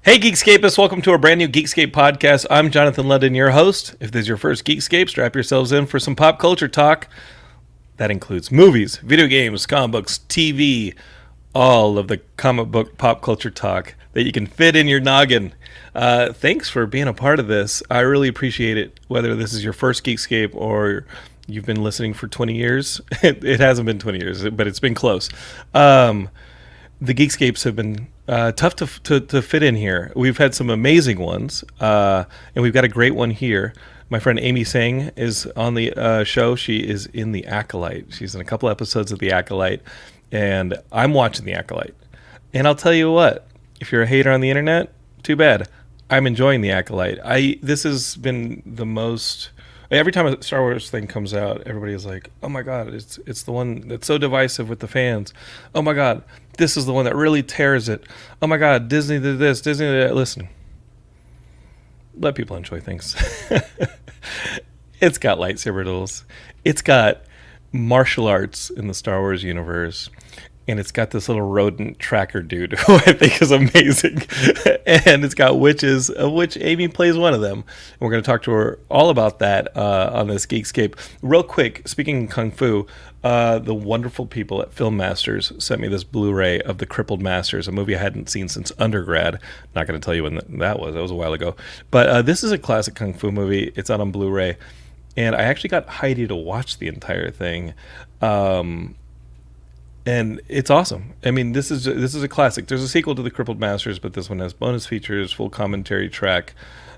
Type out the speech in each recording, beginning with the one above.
Hey Geekscapists, welcome to our brand new Geekscape podcast. I'm Jonathan London, your host. If this is your first Geekscape, strap yourselves in for some pop culture talk. That includes movies, video games, comic books, TV, all of the comic book pop culture talk that you can fit in your noggin. Thanks for being a part of this. I really appreciate it, whether this is your first Geekscape or you've been listening for 20 years. It hasn't been 20 years, but it's been close. The Geekscapes have been tough to fit in here. We've had some amazing ones, and we've got a great one here. My friend Amy Tsang is on the show. She is in The Acolyte. She's in a couple episodes of The Acolyte, and I'm watching The Acolyte. And I'll tell you what, if you're a hater on the internet, too bad. I'm enjoying The Acolyte. This has been the most... Every time a Star Wars thing comes out, everybody is like, oh my God, it's the one that's so divisive with the fans. Oh my God, this is the one that really tears it. Oh my God, Disney did this, Disney did that. Listen, let people enjoy things. It's got lightsaber duels. It's got martial arts in the Star Wars universe. And it's got this little rodent tracker dude who I think is amazing. And it's got witches, of which Amy plays one of them. And we're going to talk to her all about that on this Geekscape. Real quick, speaking of Kung Fu, the wonderful people at Film Masters sent me this Blu-ray of The Crippled Masters, a movie I hadn't seen since undergrad. Not going to tell you when that was. That was a while ago. But this is a classic Kung Fu movie. It's out on Blu-ray. And I actually got Heidi to watch the entire thing. And it's awesome. I mean, this is a classic. There's a sequel to The Crippled Masters, but this one has bonus features, full commentary track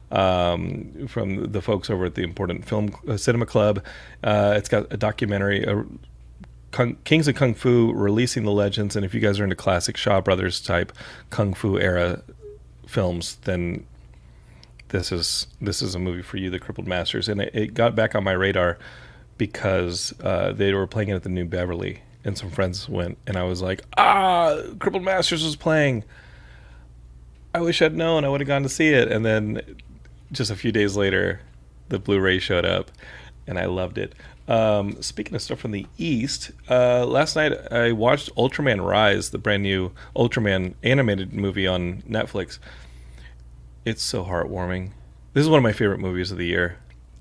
from the folks over at the Important Film Cinema Club. It's got a documentary, Kings of Kung Fu, Releasing the Legends. And if you guys are into classic Shaw Brothers type Kung Fu era films, then this is a movie for you, The Crippled Masters. And it got back on my radar because they were playing it at the New Beverly. And some friends went, and I was like, Crippled Masters was playing. I wish I'd known. I would have gone to see it. And then just a few days later, the Blu-ray showed up, and I loved it. Speaking of stuff from the East, last night I watched Ultraman Rise, the brand new Ultraman animated movie on Netflix. It's so heartwarming. This is one of my favorite movies of the year.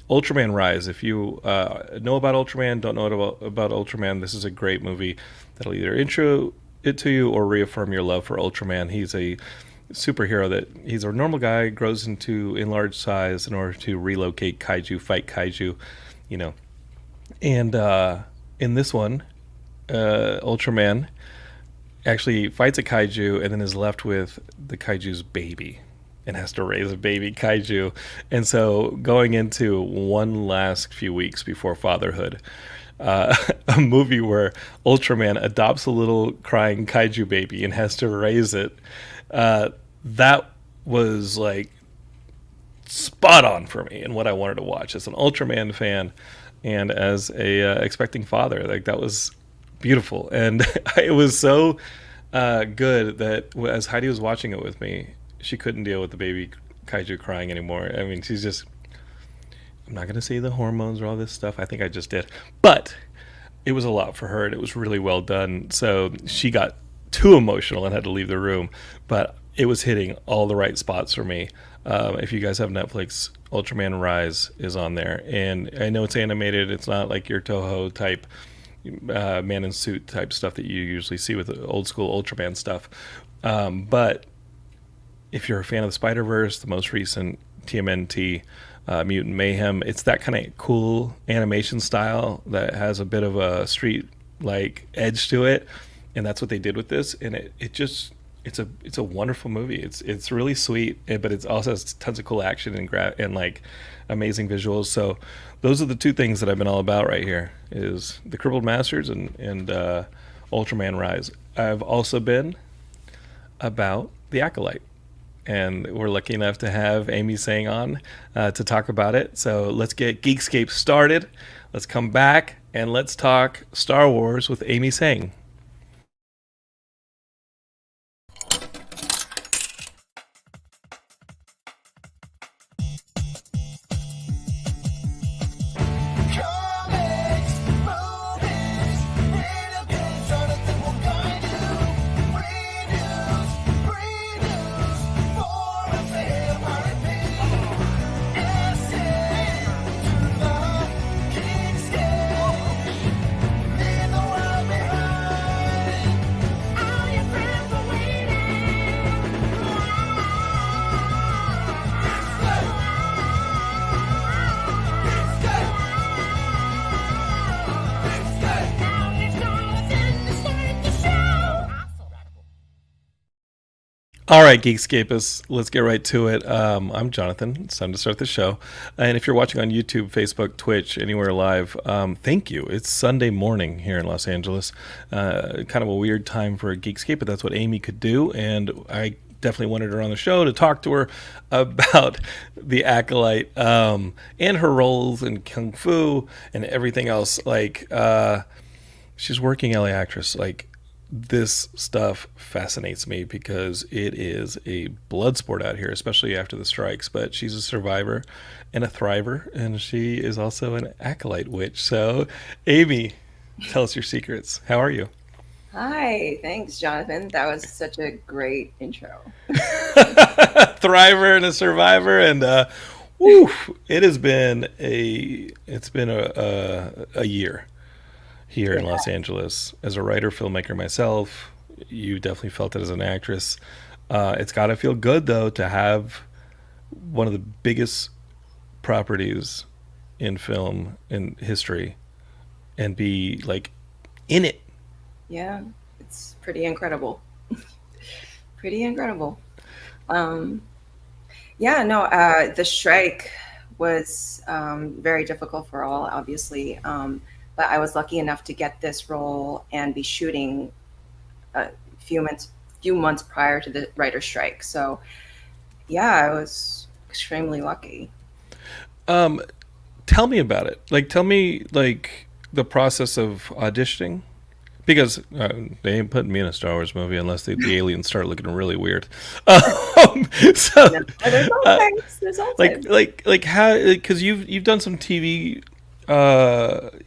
Ultraman Rise. If you know about Ultraman, don't know about Ultraman, this is a great movie that'll either intro it to you or reaffirm your love for Ultraman. He's a superhero he's a normal guy, grows into enlarged size in order to relocate kaiju, fight kaiju, you know. And in this one, Ultraman actually fights a kaiju and then is left with the kaiju's baby. And has to raise a baby kaiju. And so going into one last few weeks before fatherhood, a movie where Ultraman adopts a little crying kaiju baby and has to raise it, that was like spot on for me and what I wanted to watch as an Ultraman fan and as a expecting father. Like, that was beautiful. And it was so good that as Heidi was watching it with me, she couldn't deal with the baby kaiju crying anymore. I mean, she's just... I'm not going to say the hormones or all this stuff. I think I just did. But it was a lot for her, and it was really well done. So she got too emotional and had to leave the room. But it was hitting all the right spots for me. If you guys have Netflix, Ultraman Rise is on there. And I know it's animated. It's not like your Toho type man in suit type stuff that you usually see with old school Ultraman stuff. But if you're a fan of the Spider-Verse, the most recent TMNT, Mutant Mayhem, it's that kind of cool animation style that has a bit of a street-like edge to it, and that's what they did with this. And it's a wonderful movie. It's really sweet, but it also has tons of cool action and like amazing visuals. So those are the two things that I've been all about right here: is The Crippled Masters and Ultraman Rise. I've also been about The Acolyte. And we're lucky enough to have Amy Tsang on to talk about it. So let's get Geekscape started. Let's come back and let's talk Star Wars with Amy Tsang. Reviews, reviews, reviews, All right, Geekscapists, let's get right to it. I'm Jonathan. It's time to start the show. And if you're watching on YouTube, Facebook, Twitch, anywhere live, thank you. It's Sunday morning here in Los Angeles. Kind of a weird time for a Geekscape, but that's what Amy could do. And I definitely wanted her on the show to talk to her about the Acolyte and her roles in Kung Fu and everything else. She's working LA actress. This stuff fascinates me because it is a blood sport out here, especially after the strikes. But she's a survivor and a thriver, and she is also an acolyte witch. So, Amy, tell us your secrets. How are you? Hi, thanks, Jonathan. That was such a great intro. Thriver and a survivor, and whew, it's been a year here in Yeah, Los Angeles as a writer, filmmaker myself. You definitely felt it as an actress. It's got to feel good though to have one of the biggest properties in film in history and be like in it. yeah, it's pretty incredible. Pretty incredible. Um, yeah, no, the strike was very difficult for all, obviously. But I was lucky enough to get this role and be shooting a few months prior to the writer's strike. So yeah, I was extremely lucky. Um, Tell me about it. Tell me the process of auditioning because they ain't putting me in a Star Wars movie unless the aliens start looking really weird. So, No, there's all uh, types. There's all types. how? Because you've done some TV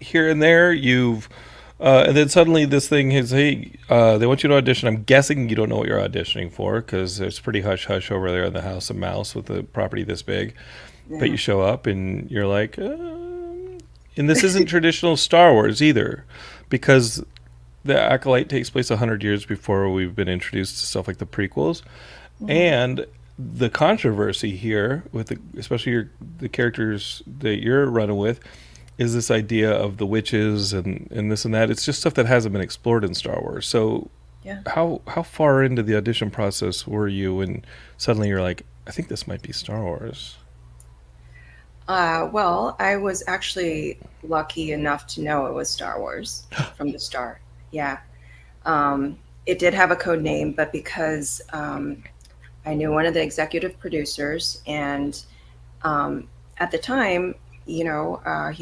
here and there. And then suddenly this thing is, hey, they want you to audition. I'm guessing you don't know what you're auditioning for because it's pretty hush hush over there in the House of Mouse with a property this big. But Yeah. you show up and you're like, and this isn't traditional Star Wars either, because the Acolyte takes place 100 years before we've been introduced to stuff like the prequels, Mhm. and the controversy here with especially the characters that you're running with is this idea of the witches and this and that. It's just stuff that hasn't been explored in Star Wars. So Yeah. how far into the audition process were you when suddenly you're like, I think this might be Star Wars? Well, I was actually lucky enough to know it was Star Wars from the start. Yeah. It did have a code name, but because I knew one of the executive producers, and at the time, he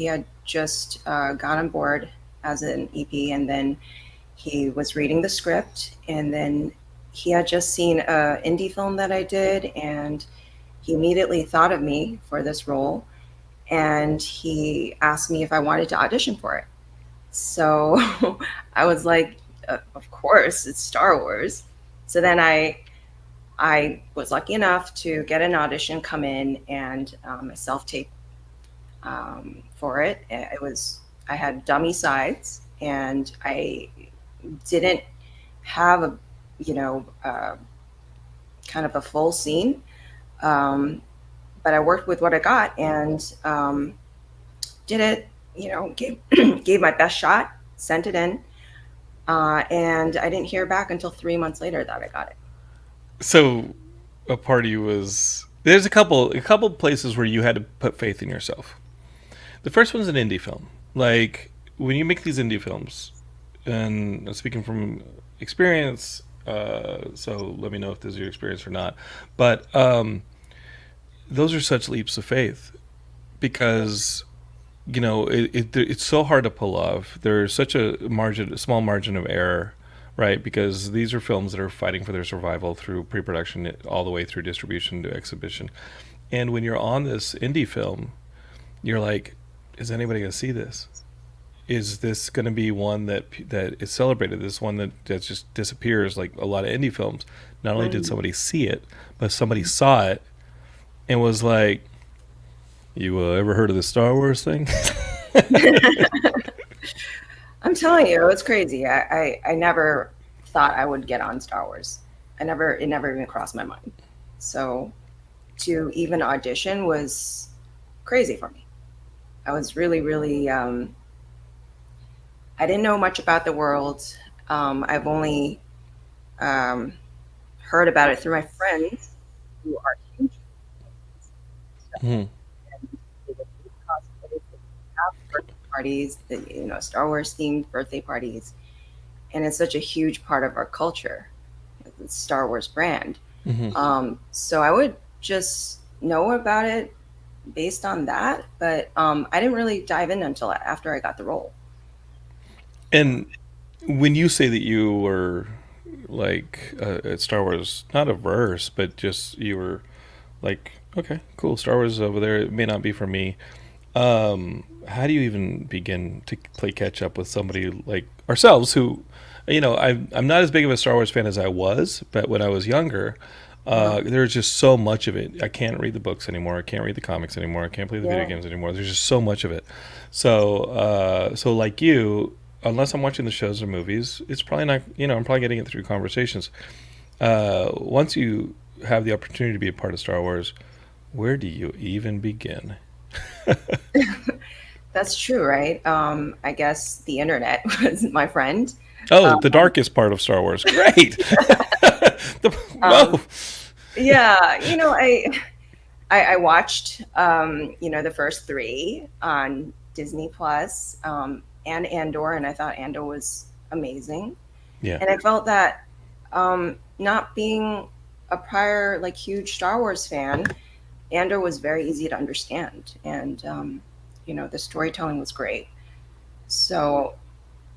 had just got on board as an EP, and then he was reading the script, and then he had just seen a indie film that I did, and he immediately thought of me for this role, and he asked me if I wanted to audition for it. So I was like, of course, it's Star Wars. So then I was lucky enough to get an audition, come in, and a self tape for it. I had dummy sides, and I didn't have a you know kind of a full scene. Um, but I worked with what I got, and did it. Gave gave my best shot, sent it in, and I didn't hear back until 3 months later that I got it. So a party was there's a couple places where you had to put faith in yourself. The first one's an indie film. Like when you make these indie films, and speaking from experience, so let me know if this is your experience or not. But those are such leaps of faith because it's so hard to pull off. There's such a small margin of error, right? Because these are films that are fighting for their survival through pre-production all the way through distribution to exhibition. And when you're on this indie film, you're like, is anybody going to see this? Is this going to be one that is celebrated? This one that just disappears like a lot of indie films. Not only did Mm. somebody see it, but somebody saw it and was like, "You ever heard of the Star Wars thing?" I'm telling you, it's crazy. I never thought I would get on Star Wars. It never even crossed my mind. So to even audition was crazy for me. I was really, really, I didn't know much about the world. I've only um, heard about it through my friends who are huge stuff. Mhm. And they would do cosplays, they would have birthday parties, Star Wars themed birthday parties. And it's such a huge part of our culture, the Star Wars brand. Mhm. So I would just know about it based on that, but I didn't really dive in until after I got the role. And when you say that you were like at Star Wars, not averse, but just you were like, okay, cool, Star Wars is over there. It may not be for me. How do you even begin to play catch up with somebody like ourselves who, I'm not as big of a Star Wars fan as I was, but when I was younger, Uh-huh. there's just so much of it. I can't read the books anymore. I can't read the comics anymore. I can't play the video Yeah. games anymore. There's just so much of it. So like you, unless I'm watching the shows or movies, it's probably not. I'm probably getting it through conversations. Once you have the opportunity to be a part of Star Wars, where do you even begin? That's true, right? I guess the internet was my friend. Oh, the Um, darkest part of Star Wars. Great. um, Whoa. yeah, I watched the first three on Disney Plus, and Andor, and I thought Andor was amazing. Yeah. And I felt that not being a prior like huge Star Wars fan, Andor was very easy to understand, and the storytelling was great. So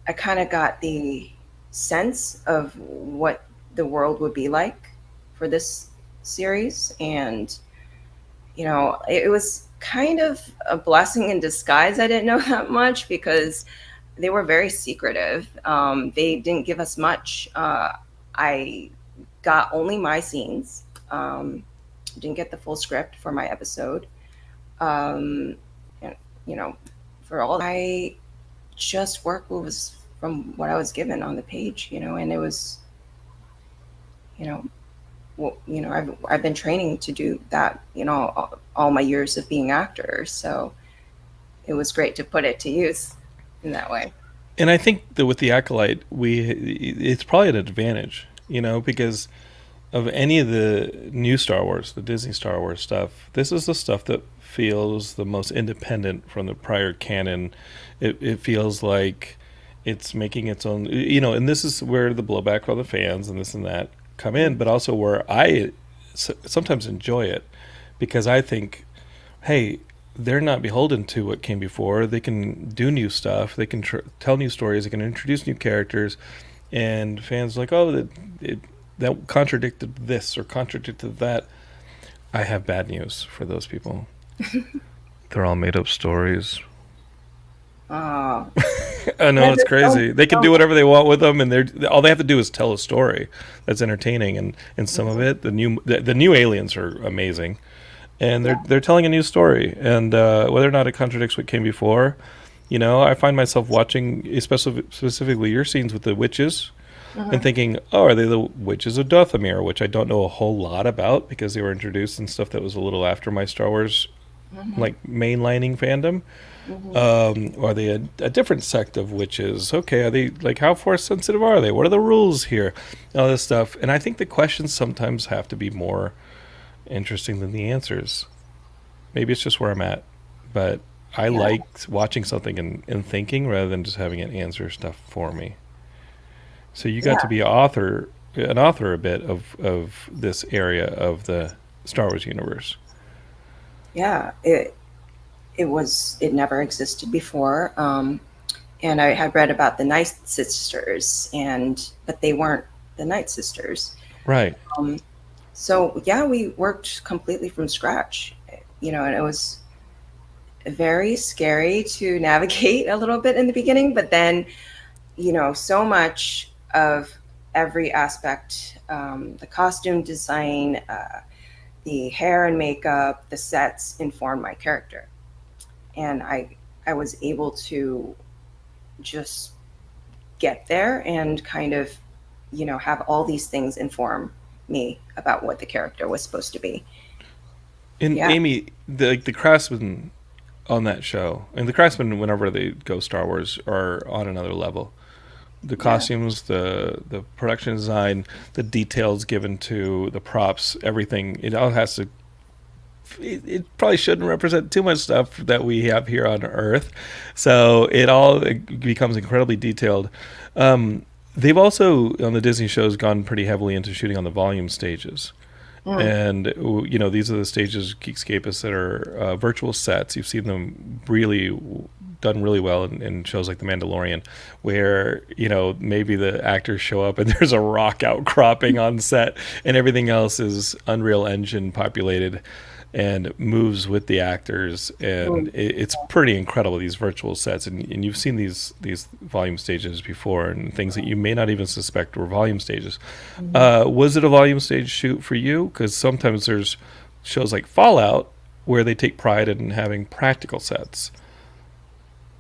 I kind of got the sense of what the world would be like for this series, and it was kind of a blessing in disguise. I didn't know that much because they were very secretive. They didn't give us much. I got only my scenes. Didn't get the full script for my episode. Um, and, you know, for all I just worked what was from what I was given on the page, and it was, you know, I've been training to do that, all my years of being actor. So it was great to put it to use in that way. And I think that with the Acolyte, it's probably an advantage, because of any of the new Star Wars, the Disney Star Wars stuff, this is the stuff that feels the most independent from the prior canon. It feels like it's making its own, and this is where the blowback from the fans and this and that come in, but also where I sometimes enjoy it because I think, hey, they're not beholden to what came before. They can do new stuff. They can tell new stories. They can introduce new characters, and fans are like, oh, that contradicted this or contradicted that. I have bad news for those people. They're all made up stories. Oh, I know yeah, it's there's so, crazy. They can do so whatever they want with them, and they're all they have to do is tell a story that's entertaining. And some of much. it, the new aliens are amazing, and Yeah. they're telling a new story. And whether or not it contradicts what came before, I find myself watching, especially specifically your scenes with the witches, and Mhm. thinking, oh, are they the witches of Dothamir, which I don't know a whole lot about because they were introduced in stuff that was a little after my Star Wars Mhm. like mainlining fandom. Mhm. Are they a different sect of witches? Okay, are they like how force sensitive are they? What are the rules here? All this stuff, and I think the questions sometimes have to be more interesting than the answers. Maybe it's just where I'm at, but I Yeah. like watching something and thinking rather than just having it answer stuff for me. So you got to Yeah. be an author a bit of this area of the Star Wars universe. Yeah. It never existed before. And I had read about the Night Sisters, but they weren't the Night Sisters. Right. Um, so yeah, we worked completely from scratch, and it was very scary to navigate a little bit in the beginning, but then, so much of every aspect, the costume design, the hair and makeup, the sets informed my character. And I was able to just get there and kind of, have all these things inform me about what the character was supposed to be. And Yeah. Amy, the craftsmen on that show, and the craftsmen, whenever they go Star Wars, are on another level. the Yeah. costumes, the production design, the details given to the props, everything. It all has to. It probably shouldn't represent too much stuff that we have here on Earth, so it becomes incredibly detailed. They've also on the Disney shows gone pretty heavily into shooting on the volume stages. Mm. And these are the stages, Geekscapists, that are virtual sets. You've seen them really done really well in shows like The Mandalorian, where maybe the actors show up and there's a rock outcropping on set, and everything else is Unreal Engine populated and moves with the actors, and Mm. it's pretty incredible, these virtual sets. And you've seen these volume stages before, and things that you may not even suspect were volume stages. Mhm. Was it a volume stage shoot for you? Because sometimes there's shows like Fallout where they take pride in having practical sets.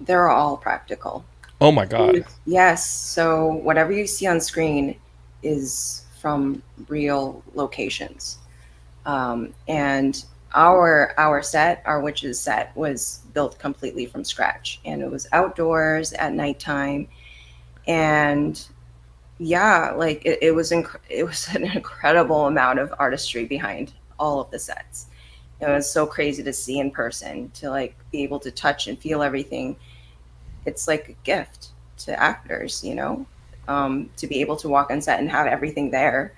They're all practical. Oh my god. Yes. So whatever you see on screen is from real locations. And our witches set was built completely from scratch, and it was outdoors at nighttime. And yeah, like it was an incredible amount of artistry behind all of the sets. It was so crazy to see in person, to like be able to touch and feel everything. It's like a gift to actors, to be able to walk on set and have everything there,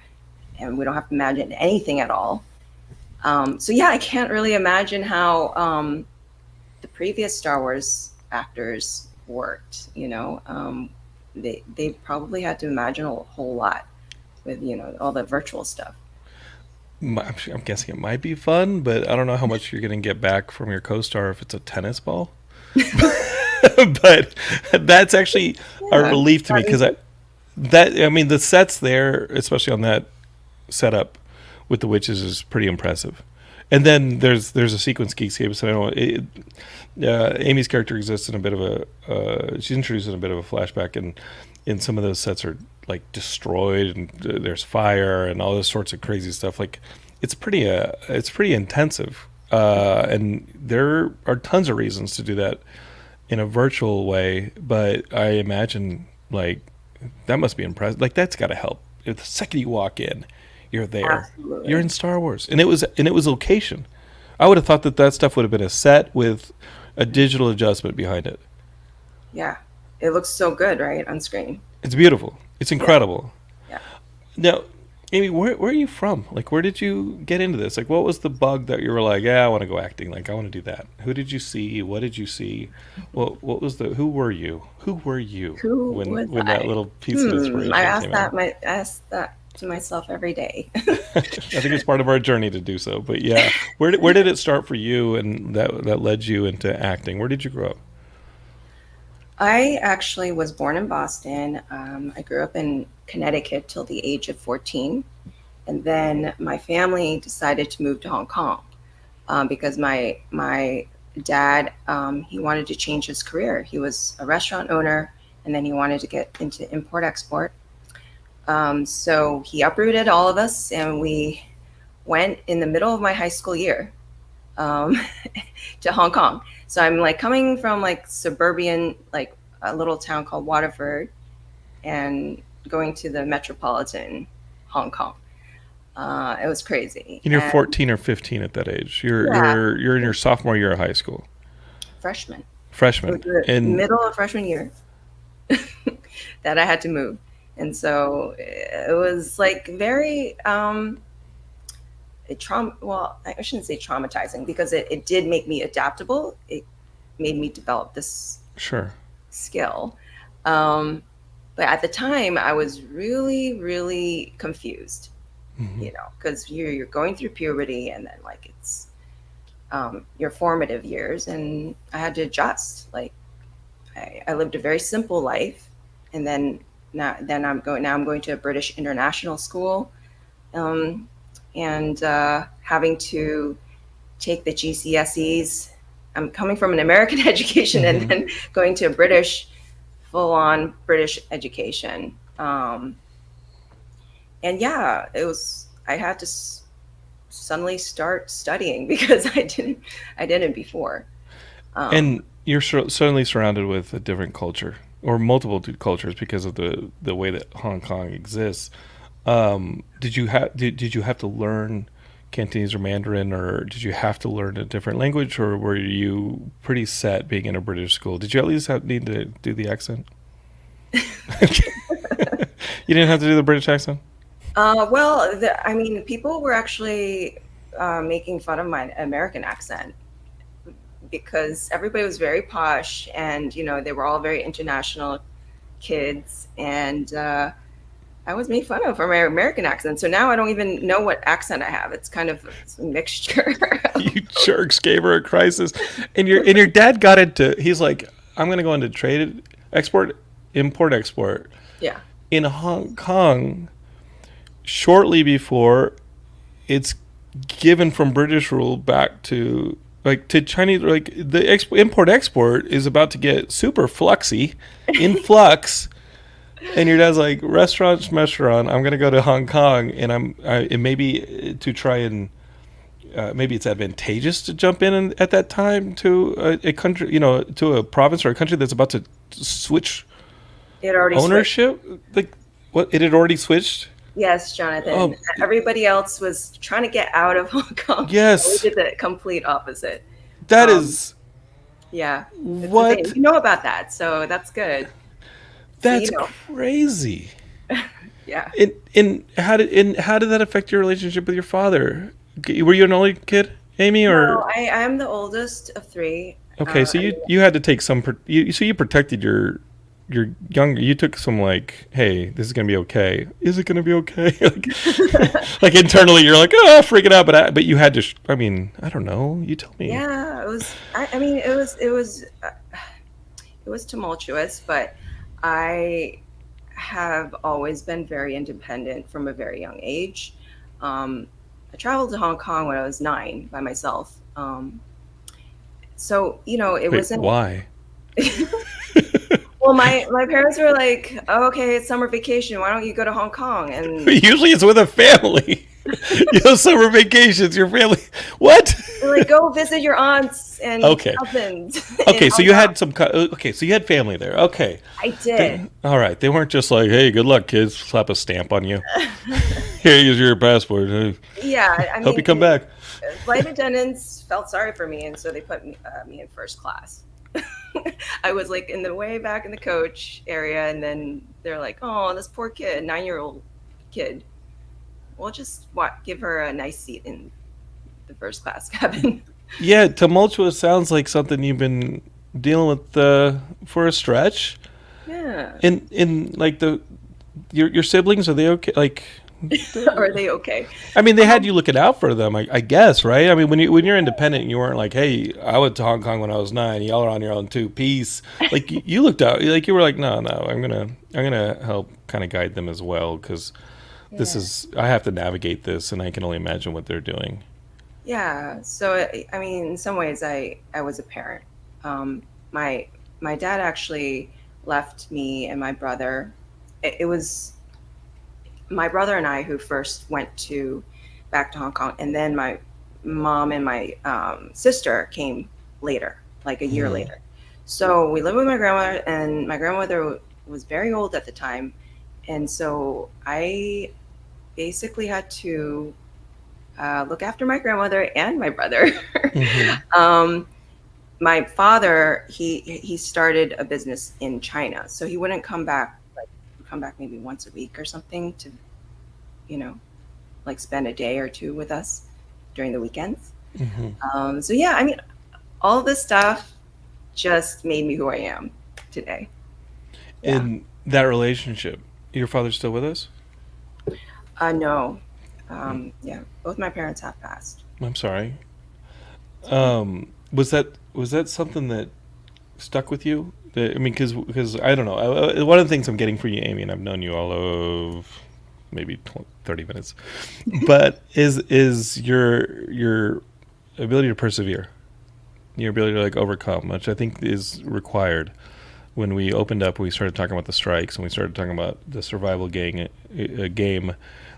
and we don't have to imagine anything at all. So yeah, I can't really imagine how the previous Star Wars actors worked. They probably had to imagine a whole lot with all the virtual stuff. I'm guessing it might be fun, but I don't know how much you're going to get back from your co-star if it's a tennis ball. But that's actually a Yeah, relief to me not because easy. I mean the sets there, especially on that setup with the witches, is pretty impressive. And then there's a sequence, Geekscape. So I know Amy's character exists in a bit of she's introduced in a bit of a flashback, and in some of those sets are like destroyed, and there's fire and all those sorts of crazy stuff. Like it's pretty intensive, and there are tons of reasons to do that in a virtual way. But I imagine like that must be impressive. Like that's got to help. If the second you walk in, you're there. You're Absolutely. in Star Wars, and it was location. I would have thought that stuff would have been a set with a digital adjustment behind it. Yeah, it looks so good, right, on screen. It's beautiful. It's Yeah, incredible. yeah. Now, Amy, where are you from? Like, where did you get into this? Like, what was the bug that you were like, yeah, I want to go acting. Like, I want to do that. Who did you see? What did you see? What was the? Who were you? Who were you Who when was that I? little piece of I inspiration came in? asked that to myself every day. I think it's part of our journey to do so. But yeah, where did it start for you, and that led you into acting? Where did you grow up? I actually was born in Boston. I grew up in Connecticut till the age of 14. And then my family decided to move to Hong Kong, because my dad, he wanted to change his career. He was a restaurant owner, and then he wanted to get into import export. So he uprooted all of us, and we went in the middle of my high school year, um, to Hong Kong. So I'm like coming from like suburban, like a little town called Waterford, and going to the metropolitan Hong Kong. It was crazy. And you're And 14 or 15 at that age. You're yeah, you're you're in your sophomore year of high school, freshman. It was freshman, the and middle of freshman year that I had to move. And so it was like very well, I shouldn't say traumatizing, because it did make me adaptable. It made me develop this sure. skill. Um, but at the time, I was really, really confused, Hmm. because you're going through puberty, and then like it's your formative years, and I had to adjust. Like I lived a very simple life, and now I'm going to a British international school, um, and having to take the GCSEs. I'm coming from an American education, and Hmm. then going to a British, full on British education. And yeah, it was. I had to suddenly start studying because I didn't before. Um, And you're suddenly surrounded with a different culture. or multiple cultures because of the way that Hong Kong exists. Did you have to learn Cantonese or Mandarin, or did you have to learn a different language, or were you pretty set being in a British school? Did you at least need to do the accent? You didn't have to do the British accent? Well, I mean, people were actually making fun of my American accent because everybody was very posh, and they were all very international kids, and I was made fun of for my American accent. So now I don't even know what accent I have. It's kind of a mixture. You jerks gave her a crisis, and your dad got into. He's like, I'm gonna go into trade, export, import, export. Yeah. In Hong Kong, shortly before it's given from British rule back to Chinese, like the import export is about to get super fluxy, in flux, and your dad's like, restaurant, I'm gonna go to Hong Kong, and it may be to try and maybe it's advantageous to jump in at that time to a country, to a province or a country that's about to switch It already ownership. switched. Like what? It had already switched. Yes, Jonathan. Oh, Everybody else was trying to get out of Hong Kong. yes. We did the complete opposite. That is Yeah. It's what. insane. You know about that, so that's good. So That's crazy. Yeah. And how did that affect your relationship with your father? Were you an only kid, Amy, or? No, I am the oldest of three. Okay, so you had to take some. So you protected your younger. You took some hey, this is gonna be okay. Is it gonna be okay? like internally, you're like, oh, freaking out. But you had to. I mean, I don't know. You tell me. Yeah, it was. I mean, it was tumultuous, but I have always been very independent from a very young age. I traveled to Hong Kong when I was 9 by myself. So it Wait, wasn't. why? Well, my parents were like, oh, okay, it's summer vacation. Why don't you go to Hong Kong? And Usually it's with a family. Summer vacations, your family. What? they're like, go visit your aunts and Okay. cousins. Okay, in so Hong you Kong. had some. Okay, so you had family there. Okay. I did. All right. They weren't just like, hey, good luck, kids. Slap a stamp on you. Here's your passport. Yeah, I mean, Hope you come back. flight attendants felt sorry for me, and so they put me in first class. I was like in the way back in the coach area, and then they're like, "Oh, this poor kid, 9-year-old kid. We'll just give her a nice seat in the first class cabin." Yeah, tumultuous sounds like something you've been dealing with for a stretch. Yeah. In like your siblings, are they okay? Like, Are they okay? I mean, they had you looking out for them, I guess, right? I mean, when you're independent, you weren't like, hey, I went to Hong Kong when I was 9. Y'all are on your own too. Peace. Like you looked out, like you were like, no, I'm gonna help kind of guide them as well, because I have to navigate this, and I can only imagine what they're doing. Yeah. So I mean, in some ways, I was a parent. My dad actually left me and my brother. It was my brother and I who first went back to Hong Kong, and then my mom and my sister came later, like a year later. So we lived with my grandmother, and my grandmother was very old at the time, and so I basically had to look after my grandmother and my brother. My father, he started a business in China, so he wouldn't come back. Come back maybe once a week or something to, spend a day or two with us during the weekends. So yeah, I mean, all this stuff just made me who I am today. Yeah. In that relationship, your father's still with us? No. Yeah, both my parents have passed. I'm sorry. Was that something that stuck with you? I mean, because I don't know. One of the things I'm getting for you, Amy, and I've known you all of maybe 30 minutes, but is your ability to persevere, your ability to overcome, which I think is required. When we opened up, we started talking about the strikes, and we started talking about the survival game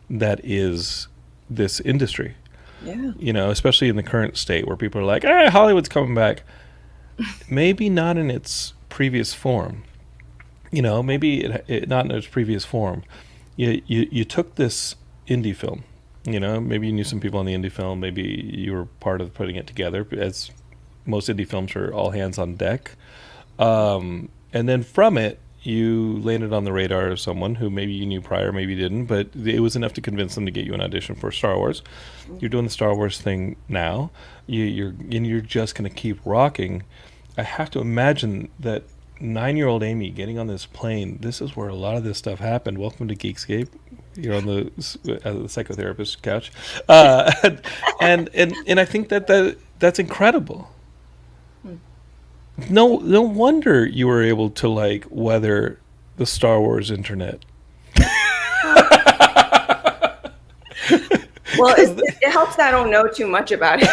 that is this industry. Yeah. Especially in the current state where people are like, Hollywood's coming back. Maybe not in its previous form. maybe not in its previous form. You took this indie film. Maybe you knew some people on the indie film. Maybe you were part of putting it together. As most indie films are all hands on deck. And then from it, you landed on the radar of someone who maybe you knew prior, maybe you didn't, but it was enough to convince them to get you an audition for Star Wars. You're doing the Star Wars thing now. You're just going to keep rocking. I have to imagine that 9-year-old Amy getting on this plane. This is where a lot of this stuff happened. Welcome to Geekscape. You're on the psychotherapist couch, and I think that's incredible. No wonder you were able to like weather the Star Wars internet. Well, it helps that I don't know too much about it,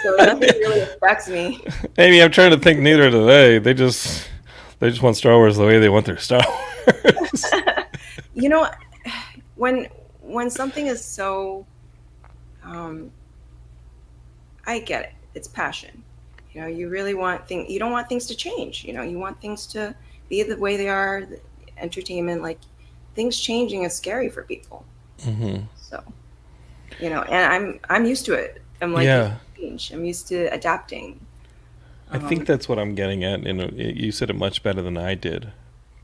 so nothing really affects me. Amy, I'm trying to think. Neither do they. They just want Star Wars the way they want their Star Wars. You know, when something is so, I get it. It's passion. You really want things. You don't want things to change. You want things to be the way they are. The entertainment, like things changing, is scary for people. Mm-hmm. So, and I'm used to it. I'm like, Yeah. change. I'm used to adapting. I think that's what I'm getting at. You said it much better than I did,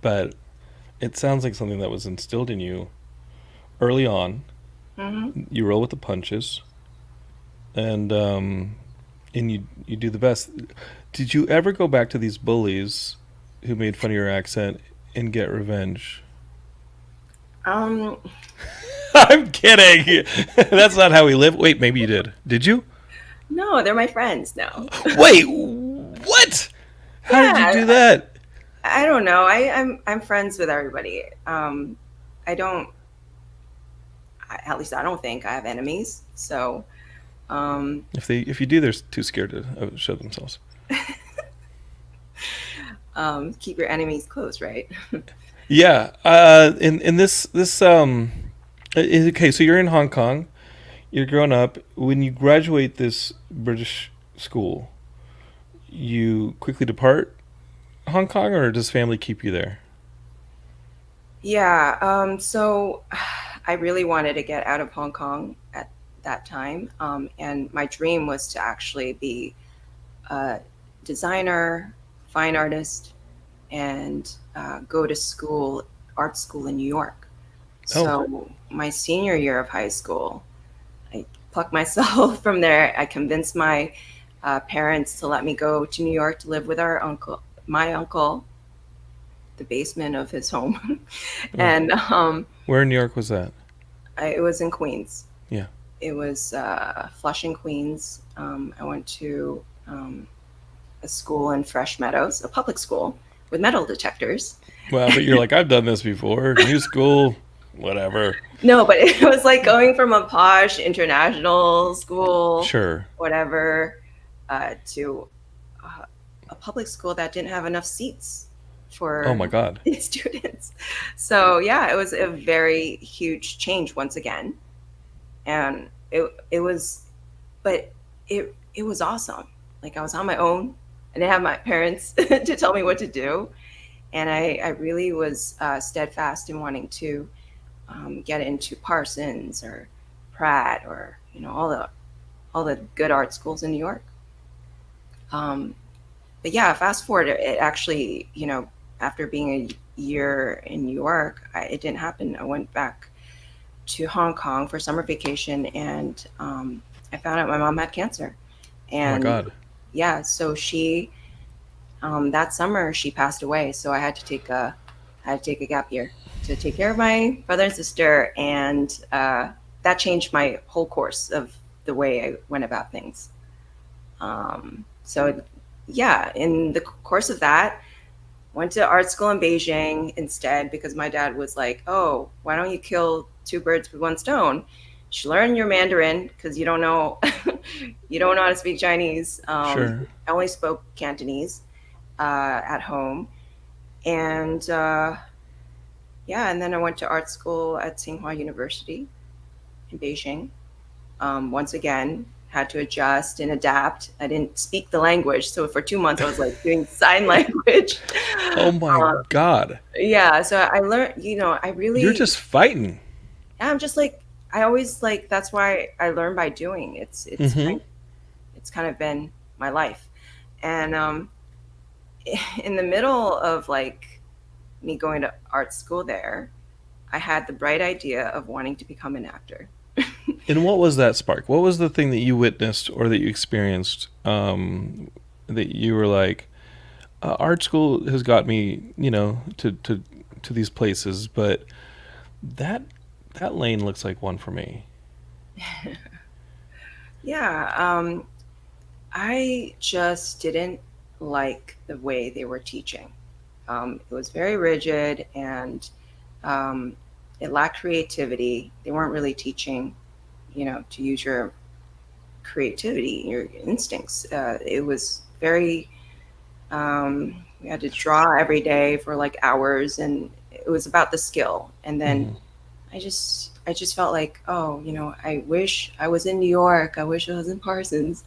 but it sounds like something that was instilled in you early on. Mm-hmm. You roll with the punches, and you do the best. Did you ever go back to these bullies who made fun of your accent and get revenge? Um, I'm kidding. That's not how we live. Wait, maybe you did. Did you? no, they're my friends now. Wait, what? How did you do that? I don't know. I'm friends with everybody. I don't. At least I don't think I have enemies. So, If you do, they're too scared to show themselves. keep your enemies close, right? Yeah. In this okay. So you're in Hong Kong. You're grown up. When you graduate this British school, you quickly depart Hong Kong, or does family keep you there? Yeah. So I really wanted to get out of Hong Kong at that time, and my dream was to actually be a designer, fine artist, and go to art school in New York. Oh, So my senior year of high school, I plucked myself from there. I convinced my parents to let me go to New York to live with my uncle, the basement of his home, oh. and Where in New York was that? it was in Queens. Yeah. It was Flushing, Queens. I went to a school in Fresh Meadows, a public school with metal detectors. Well, but you're like, I've done this before. New school, whatever. No, but it was like going from a posh international school, Sure. whatever, to a public school that didn't have enough seats Oh for my God. its students. So yeah, it was a very huge change once again, and it was, but it was awesome. Like I was on my own. I didn't have my parents to tell me what to do, and I really was steadfast in wanting to get into Parsons or Pratt or all the good art schools in New York. But yeah, fast forward, it actually, after being a year in New York, it didn't happen. I went back to Hong Kong for summer vacation, and I found out my mom had cancer. Oh my And God. yeah, so she that summer she passed away. So I had to take a gap year to take care of my brother and sister, and that changed my whole course of the way I went about things. So yeah, in the course of that, went to art school in Beijing instead because my dad was like, "Oh, why don't you kill two birds with one stone? You should learn your Mandarin because you don't know you don't know how to speak Chinese." Sure. I only spoke Cantonese at home, and yeah, and then I went to art school at Tsinghua University in Beijing. Once again, had to adjust and adapt. I didn't speak the language, so for 2 months I was like doing sign language. Oh my Um, God. yeah, so I learned, I You're really, just fighting. I'm just like, I always like, that's why I learn by doing. Mm-hmm. It's kind of been my life. And in the middle of like me going to art school there, I had the bright idea of wanting to become an actor. And what was that spark? What was the thing that you witnessed or that you experienced that you were like, art school has got me, to these places, but that that lane looks like one for me. Yeah, I just didn't like the way they were teaching. It was very rigid and um, it lacked creativity. They weren't really teaching, to use your creativity, your instincts. It was very, we had to draw every day for like hours, and it was about the skill. And then Mm-hmm. I just felt like, oh, I wish I was in New York. I wish I was in Parsons.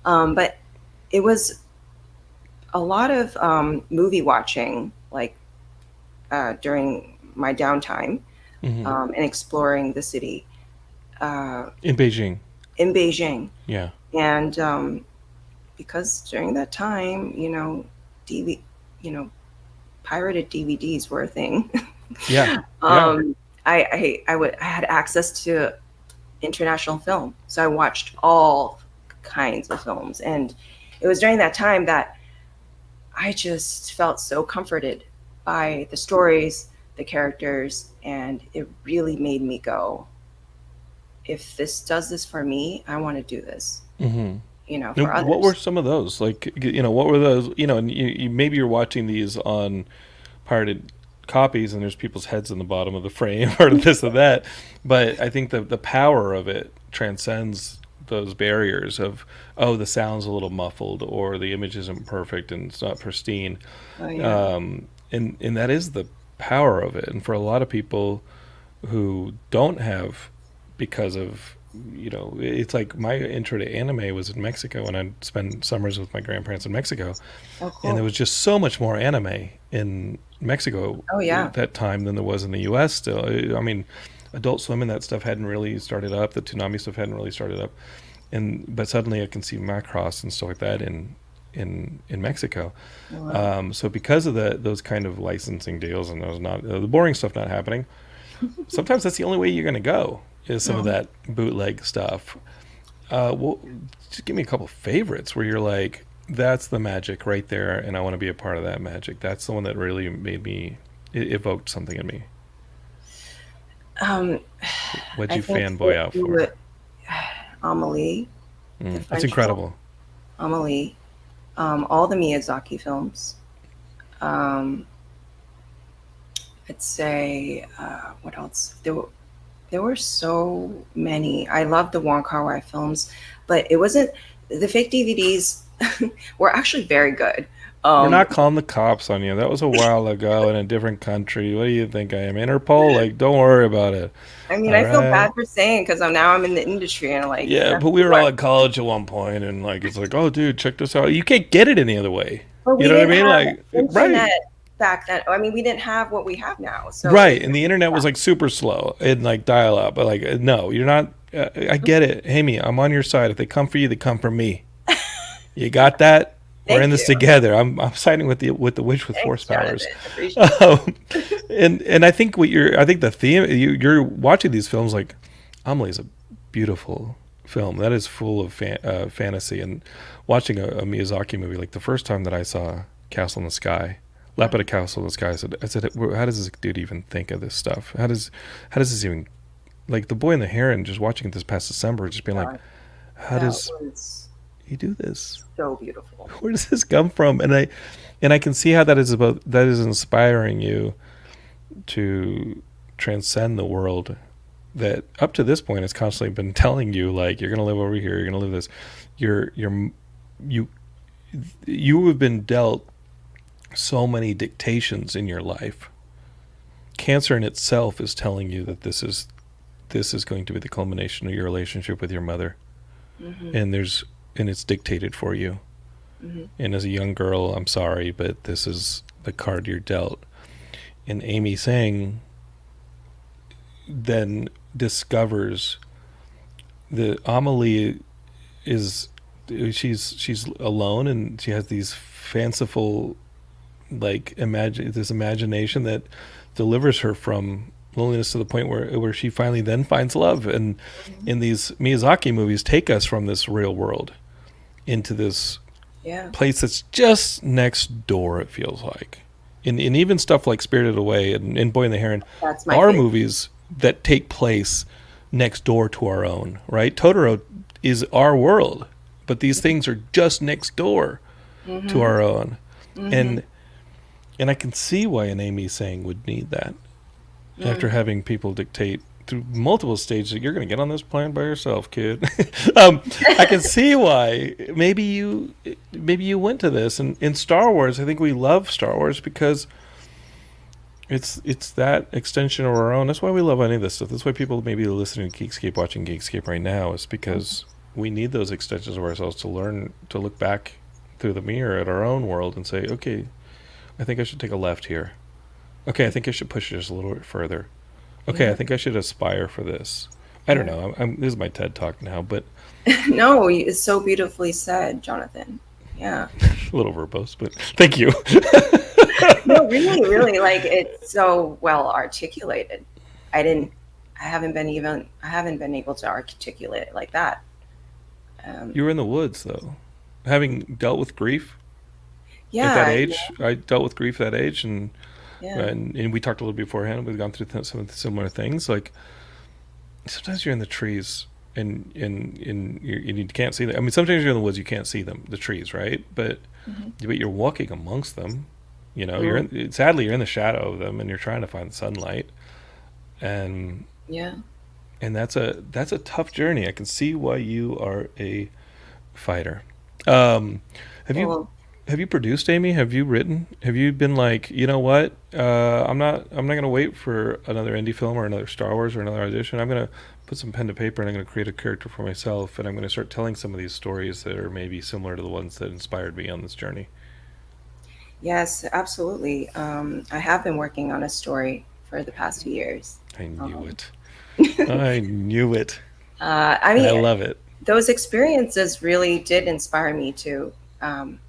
But it was a lot of movie watching, like during my downtime, Mm-hmm. and exploring the city uh, In Beijing. in Beijing. Yeah. And because during that time, DV, you know, pirated DVDs were a thing. Yeah. Yeah. um, I had access to international film, so I watched all kinds of films, and it was during that time that I just felt so comforted by the stories, the characters, and it really made me go, if this does this for me, I want to do this, Mm-hmm. for And what were others. some of those? Like, what were those? And maybe you're watching these on pirated copies, and there's people's heads in the bottom of the frame or this or that. But I think the power of it transcends those barriers of, oh, the sound's a little muffled, or the image isn't perfect and it's not pristine. Oh yeah. And that is the power of it. And for a lot of people who don't have, because of, it's like my intro to anime was in Mexico, and I'd spend summers with my grandparents in Mexico, Oh and there cool. was just so much more anime in Mexico Oh at yeah. that time than there was in the U.S. Still, I mean, Adult Swim and that stuff hadn't really started up. The Toonami stuff hadn't really started up, and but suddenly I can see Macross and stuff like that in Mexico. Oh, wow. So because of those kind of licensing deals and those not the boring stuff not happening, sometimes that's the only way you're going to go is some of Mhm. that bootleg stuff. Well, just give me a couple favorites where you're like, that's the magic right there, and I want to be a part of that magic. That's the one that really made me, it evoked something in me. Um, What'd I you think fanboy out you for? would Amelie, the That's French film, incredible. Amelie, all the Miyazaki films. Um, I'd say what else? There were so many. I love the Wong Kar-wai films, but it wasn't the fake DVDs were actually very good. We're Um, not calling the cops on you. That was a while ago in a different country. What do you think I am? Interpol? Like, don't worry about it. I mean, All I feel right. bad for saying because I'm in the industry and like Yeah, that's but we were what. all at college at one point, and like, it's like, oh, dude, check this out. You can't get it any other way. But You we know what I didn't mean? have Like, internet right. back then. I mean, we didn't have what we have now. So Right, and the internet was like super slow and like dial up. But like, no, you're not. I get it, Amy. I'm on your side. If they come for you, they come for me. You got that? We're in thank this you. together. I'm siding with the witch with force Thanks, powers. Jonathan. Appreciate Um, and I think I think the theme you're watching these films like Amelie is a beautiful film that is full of fantasy, and watching a Miyazaki movie like the first time that I saw Castle in the Sky, it. Laputa Castle in the Sky. I said, how does this dude even think of this stuff? How does this even, like the Boy and the Heron? Just watching it this past December, just being like, God, how that does was he do this? so beautiful. Where does this come from? And I can see how that is inspiring you to transcend the world that up to this point has constantly been telling you, like, you're gonna live over here, you're gonna live this. You you have been dealt so many dictations in your life. Cancer in itself is telling you that this is going to be the culmination of your relationship with your mother. Mm-hmm. and it's dictated for you. Mm-hmm. And as a young girl, I'm sorry, but this is the card you're dealt. And Amy Tsang then discovers that Amelie is she's alone, and she has these fanciful, like, imagination that delivers her from loneliness to the point where she finally then finds love. And Mm-hmm. in these Miyazaki movies take us from this real world into this Yeah, place that's just next door, it feels like. And even stuff like Spirited Away and Boy and the Heron that's my are favorite. movies that take place next door to our own, right? Totoro is our world, but these things are just next door to Mm-hmm. our own. Mm-hmm. And I can see why an Amy Tsang would need that after Mm-hmm. having people dictate through multiple stages that you're going to get on this plane by yourself, kid. I can see why maybe you went to this. And in Star Wars, I think we love Star Wars because it's that extension of our own. That's why we love any of this stuff. That's why people maybe listening to Geekscape, watching Geekscape right now, is because we need those extensions of ourselves to learn to look back through the mirror at our own world and say, okay, I think I should take a left here. Okay, I think I should push it just a little bit further. Okay, I Yeah, think I should aspire for this. I don't yeah. know. This is my TED talk now, but No, it's so beautifully said, Jonathan. Yeah. a little verbose. But thank you. No, really, really, like it's so well articulated. I didn't, I haven't been able to articulate it like that. Um, You were in the woods, though, having dealt with grief at that yeah, age. I dealt with grief at that age, yeah, and we talked a little beforehand. We've gone through some of the similar things. Like sometimes you're in the trees and you can't see them. I mean, sometimes you're in the woods, you can't see them, the trees, right? hmm But you're walking amongst them. You know, mm, sadly you're in the shadow of them, and you're trying to find the sunlight, and yeah. that's a tough journey. I can see why you are a fighter. Um, have you Well, have you produced, Amy? Have you written? Have you been like, you know what? I'm not gonna wait for another indie film or another Star Wars or another audition. I'm gonna put some pen to paper and I'm gonna create a character for myself, and I'm gonna start telling some of these stories that are maybe similar to the ones that inspired me on this journey. yes, absolutely. I have been working on a story for the past 2 years. I knew Um, it. I knew it, I and I mean, love it. those experiences really did inspire me to um,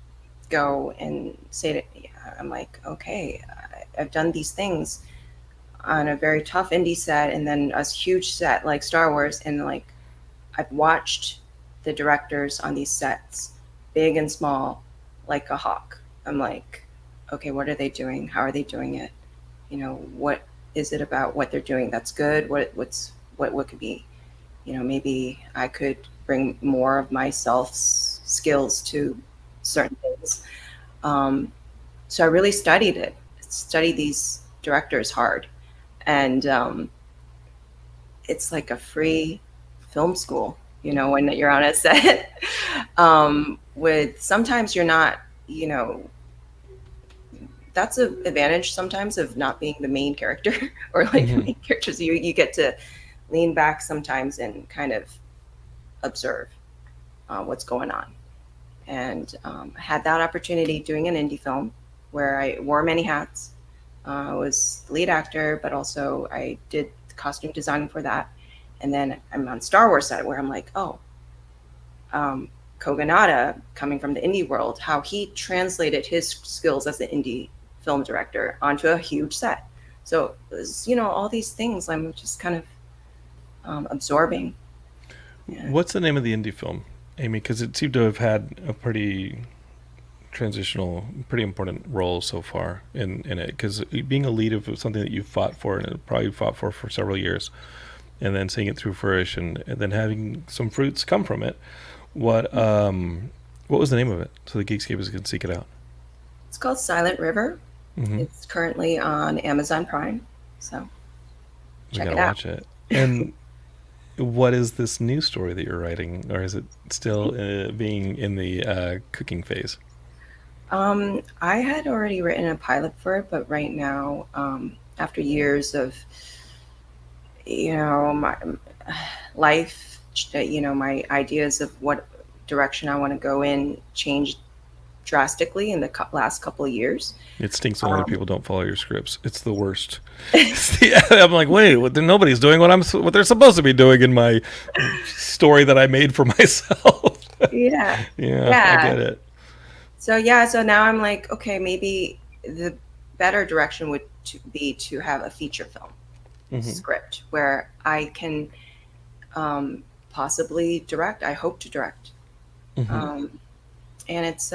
go and say that yeah, I'm like, okay, I've done these things on a very tough indie set and then a huge set like Star Wars. And like, I've watched the directors on these sets, big and small, like a hawk. I'm like, okay, what are they doing? How are they doing it? What is it about what they're doing that's good? What could be, maybe I could bring more of myself skills to certain things. Um, so I really studied these directors hard. And it's like a free film school, when you're on a set. With sometimes you're not, you know, that's an advantage sometimes of not being the main character or like the Hmm. main characters. You get to lean back sometimes and kind of observe what's going on. And I had that opportunity doing an indie film where I wore many hats. I was the lead actor, but also I did costume designing for that. And then I'm on Star Wars set where I'm like, oh, Koganada, coming from the indie world, how he translated his skills as an indie film director onto a huge set. So it was, all these things I'm just kind of absorbing. Yeah. What's the name of the indie film, Amy? Because it seemed to have had a pretty transitional, pretty important role so far in it. Because being a lead of something that you fought for and probably fought for several years, and then seeing it through fruition, and then having some fruits come from it. What was the name of it? So the Geekscapists can seek it out. It's called Silent River. Hmm. It's currently on Amazon Prime. So We check gotta it out. watch it. And what is this new story that you're writing, or is it still being in the cooking phase? I had already written a pilot for it, but right now, after years of, my life my ideas of what direction I want to go in changed drastically in the last couple of years. It stinks when other Um, people don't follow your scripts. It's the worst. I'm like, wait, nobody's doing what they're supposed to be doing in my story that I made for myself. yeah, Yeah, I yeah. get it. So now I'm like, okay, maybe the better direction would be to have a feature film Hmm. script where I can possibly direct. I hope to direct, Hmm. um, and it's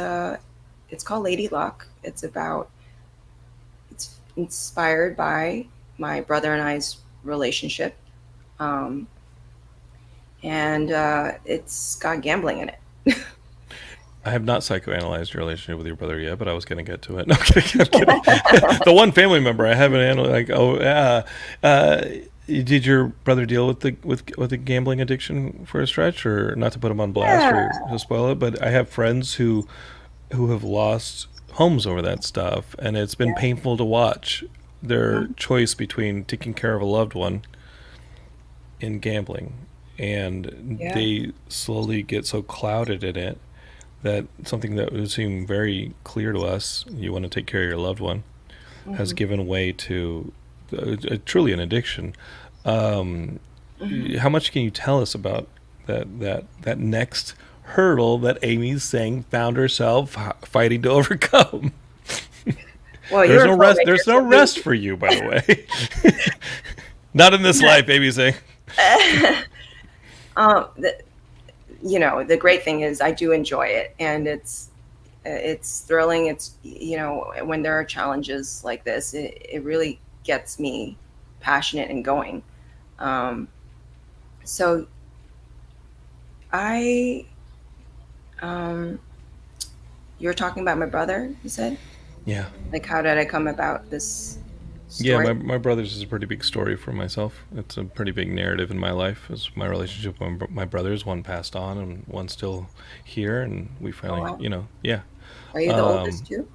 called Lady Luck. It's inspired by my brother and I's relationship, um, and it's got gambling in it. I have not psychoanalyzed your relationship with your brother yet, but I was going to get to it. No, I'm kidding. I'm kidding. The one family member I haven't analyzed, like, oh, yeah. Did your brother deal with the gambling addiction for a stretch, or not to put him on blast or Yeah. to spoil it? But I have friends who have lost homes over that stuff, and it's been Yeah. painful to watch their choice between taking care of a loved one and gambling, and Yeah. they slowly get so clouded in it that something that would seem very clear to us, you want to take care of your loved one, has Hmm. given way to truly an addiction. Um, Hmm. how much can you tell us about that next hurdle that Amy Tsang found herself fighting to overcome? Well, There's you're a no rest. filmmaker, There's no so rest for you, by the way. Not in this life, Amy Tsang. um, the, the great thing is I do enjoy it, and it's thrilling. It's when there are challenges like this, it really gets me passionate and going. Um, so I, um, you're talking about my brother, you said? Yeah. Like, how did I come about this Yeah, story? my brother's is a pretty big story for myself. It's a pretty big narrative in my life. Is my relationship with my brothers. One passed on, and one's still here, and we Oh, finally, wow. yeah. Are you the oldest Um, too?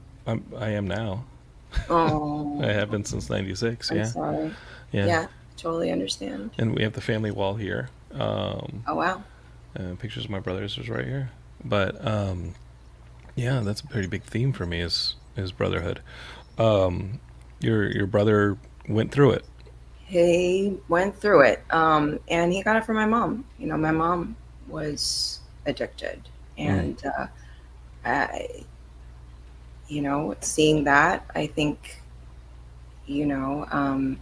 I am now. I Oh, have been since '96. I'm Yeah, sorry. yeah. Yeah, totally understand. And we have the family wall here. Oh, wow. Pictures of my brothers is right here. But yeah, that's a pretty big theme for me is brotherhood. Um, your brother went through it. He went through it, and he got it from my mom. My mom was addicted, Mm. and I, seeing that, I think, you know, um,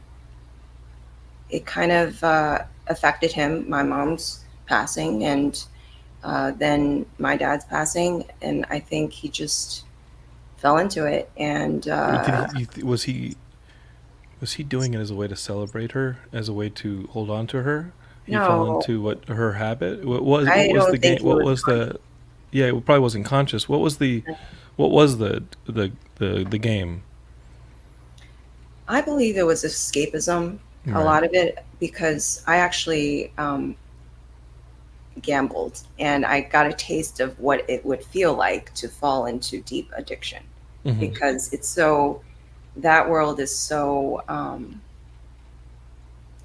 it kind of affected him. My mom's passing, and then my dad's passing, and I think he just fell into it. And Did was he doing it as a way to celebrate her, as a way to hold on to her? He fell no, into what her habit. What I was the don't game? think he What was was conscious. the? Yeah, it probably wasn't conscious. What was the game? I believe it was escapism, a Right. lot of it, because I actually gambled, and I got a taste of what it would feel like to fall into deep addiction, Hmm. because that world is so,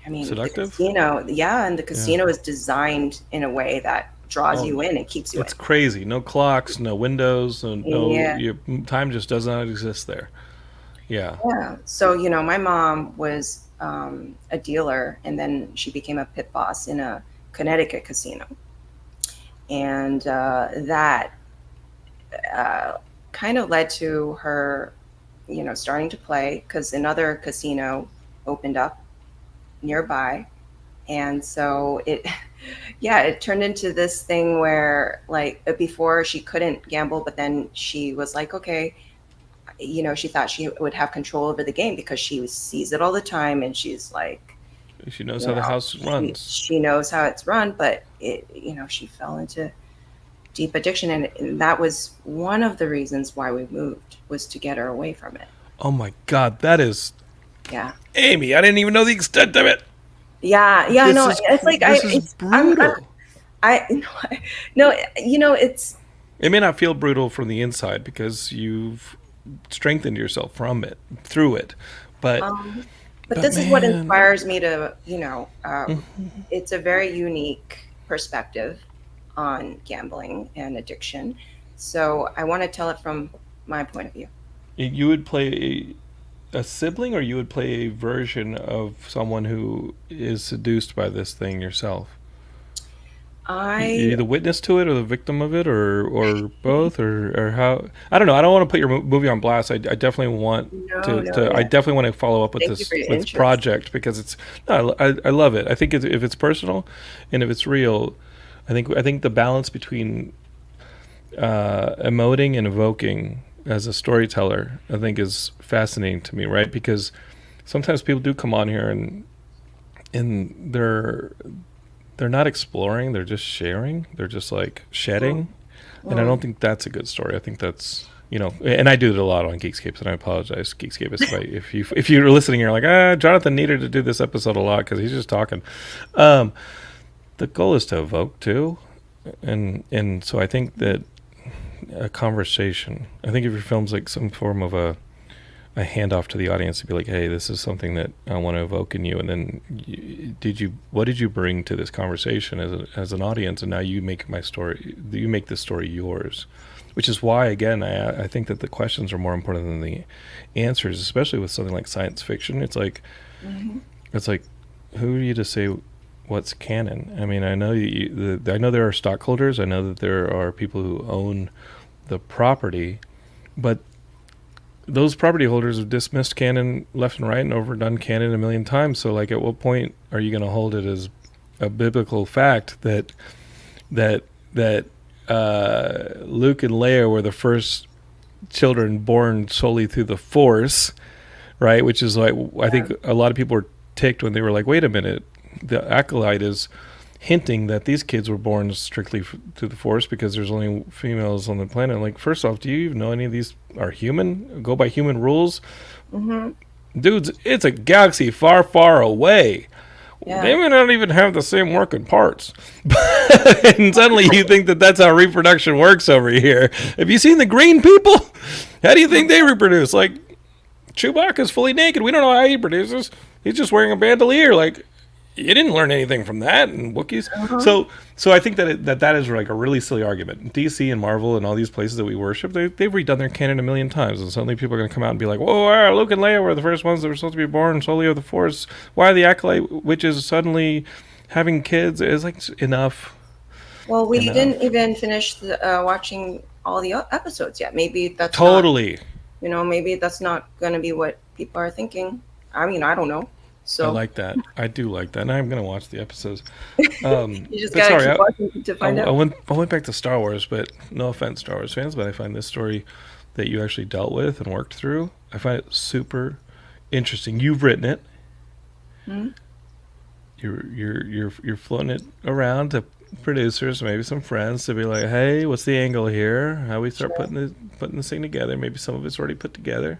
I mean, the Seductive. casino, yeah, and the Yeah. casino is designed in a way that draws Oh, you in and keeps you in. it's crazy. No clocks, no windows, no Yeah. your time just does not exist there. Yeah. Yeah. So, my mom was a dealer, and then she became a pit boss in a Connecticut casino. And that kind of led to her, starting to play because another casino opened up nearby. And so yeah, it turned into this thing where, like, before she couldn't gamble, but then she was like, okay, she thought she would have control over the game because she sees it all the time, and she's like, She knows how the house she runs. she knows how it's run, but she fell into deep addiction, and that was one of the reasons why we moved, was to get her away from it. Oh my God, that is Yeah. Amy. I didn't even know the extent of it. Yeah, yeah, no, it's like This is I'm brutal. I no, it's It may not feel brutal from the inside because you've strengthened yourself from it, through it, but but but this is what man, inspires me to, mhm. it's a very unique perspective on gambling and addiction. So I want to tell it from my point of view. You would play a sibling, or you would play a version of someone who is seduced by this thing yourself? You I either witness to it or the victim of it, or both, or how? I don't know. I don't want to put your movie on blast. I definitely want no, no, I yeah. definitely want to follow up with Thank you this for your with interest. project, because it's no, I love it. I think if it's personal and if it's real, I think the balance between emoting and evoking as a storyteller, I think, is fascinating to me, right? Because sometimes people do come on here and they're not exploring, they're just sharing, they're just like shedding. And I don't think that's a good story. I think that's, and I do it a lot on Geekscapes, and I apologize, Geekscapists, if you're listening, you're like, Jonathan needed to do this episode a lot because he's just talking. The goal is to evoke too, and so I think that a conversation. I think if your film's like some form of a handoff to the audience to be like, hey, this is something that I want to evoke in you, and then what did you bring to this conversation as an audience, and now you make this story yours, which is why, again, I think that the questions are more important than the answers, especially with something like science fiction. It's like who are you to say what's canon? I mean, I know I know there are stockholders, I know that there are people who own the property, but those property holders have dismissed canon left and right and overdone canon a million times. So, like, at what point are you going to hold it as a biblical fact that Luke and Leia were the first children born solely through the Force, right? Which is like, I think a lot of people were ticked when they were like, wait a minute, the Acolyte is hinting that these kids were born strictly through the Force because there's only females on the planet. Like, first off, do you even know any of these are human? Go by human rules? Dudes, it's a galaxy far, far away. Yeah. They may not even have the same working parts. And suddenly you think that that's how reproduction works over here. Have you seen the green people? How do you think they reproduce? Like, Chewbacca's fully naked. We don't know how he produces. He's just wearing a bandolier. Like, you didn't learn anything from that, and Wookiees. So I think that is like a really silly argument. DC and Marvel and all these places that we worship, they've redone their canon a million times, and suddenly people are going to come out and be like, whoa, Luke and Leia were the first ones that were supposed to be born solely of the Force. Why are the Acolyte Witches suddenly having kids? It's like, enough. Well, we didn't even finish watching all the episodes yet. Maybe that's totally. Maybe that's not going to be what people are thinking. I mean, I don't know. So I like that. I do like that. And I'm going to watch the episodes. You just got to keep watching to find out. I went back to Star Wars, but no offense, Star Wars fans, but I find this story that you actually dealt with and worked through, I find it super interesting. You've written it. Mm-hmm. You're floating it around to producers, maybe some friends, to be like, hey, what's the angle here? How we start putting this thing together? Maybe some of it's already put together.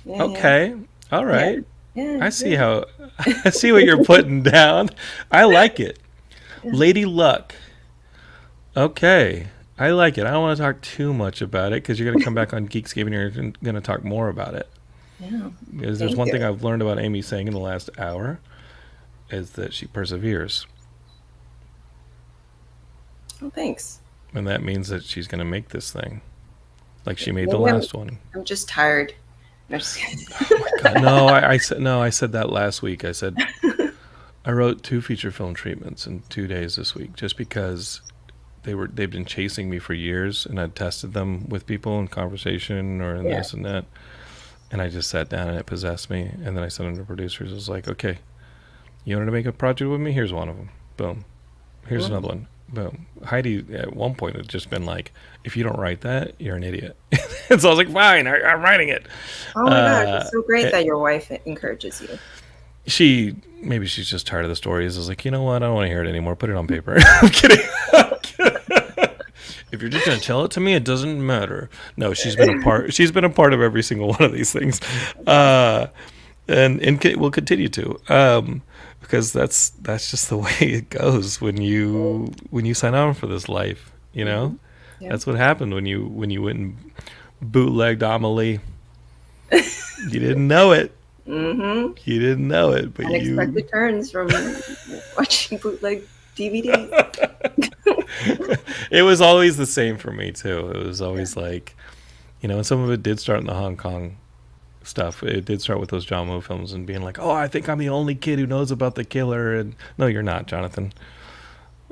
Yeah, okay. Yeah. All right. Yeah. Yeah, I see I see what you're putting down. I like it. Yeah. Lady Luck. Okay. I like it. I don't want to talk too much about it because you're going to come back on Geekscape and you're going to talk more about it. Yeah. Because there's one thing I've learned about Amy Tsang in the last hour is that she perseveres. Oh, thanks. And that means that she's going to make this thing. Like she made the last one. I'm just tired. No, just oh my God. No, I said that last week. I said I wrote 2 feature film treatments in 2 days this week just because they've been chasing me for years, and I'd tested them with people in conversation or in this and that, and I just sat down and it possessed me. And then I sent them to producers. I was like, okay, you wanted to make a project with me? Here's one of them. Boom. Here's another one. Boom. Heidi at one point had just been like, if you don't write that, you're an idiot. And so I was like, fine, I'm writing it. Oh my gosh, it's so great that your wife encourages you. Maybe she's just tired of the stories. I was like, you know what? I don't want to hear it anymore. Put it on paper. I'm kidding. If you're just going to tell it to me, it doesn't matter. No, she's been a part of every single one of these things. And will continue to. Because that's just the way it goes when you sign on for this life, Yeah. That's what happened when you went and bootlegged Amelie. You didn't know it. Mm-hmm. You didn't know it, but unexpected turns from watching bootleg DVDs. It was always the same for me too. It was always like, and some of it did start in the Hong Kong stuff. It did start with those John Woo films and being like, oh, I think I'm the only kid who knows about the killer. And no, you're not, Jonathan.